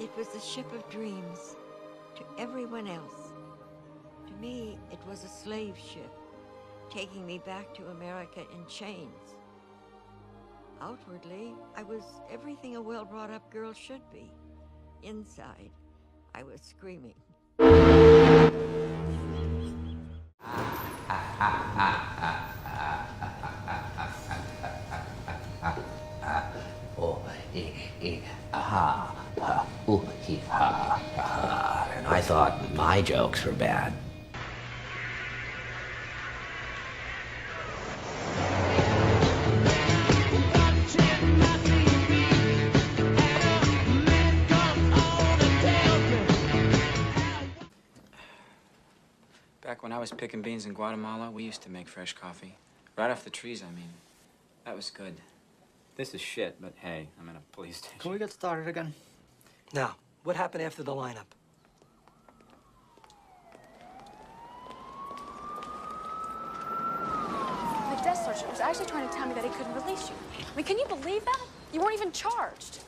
It was a ship of dreams to everyone else. To me, it was a slave ship, taking me back to America in chains. Outwardly, I was everything a well-brought-up girl should be. Inside, I was screaming. And I thought my jokes were bad. Back when I was picking beans in Guatemala, we used to make fresh coffee. Right off the trees, I mean. That was good. This is shit, but hey, I'm in a police station. Can we get started again? Now, what happened after the lineup? The desk sergeant was actually trying to tell me that he couldn't release you. I mean, can you believe that? You weren't even charged.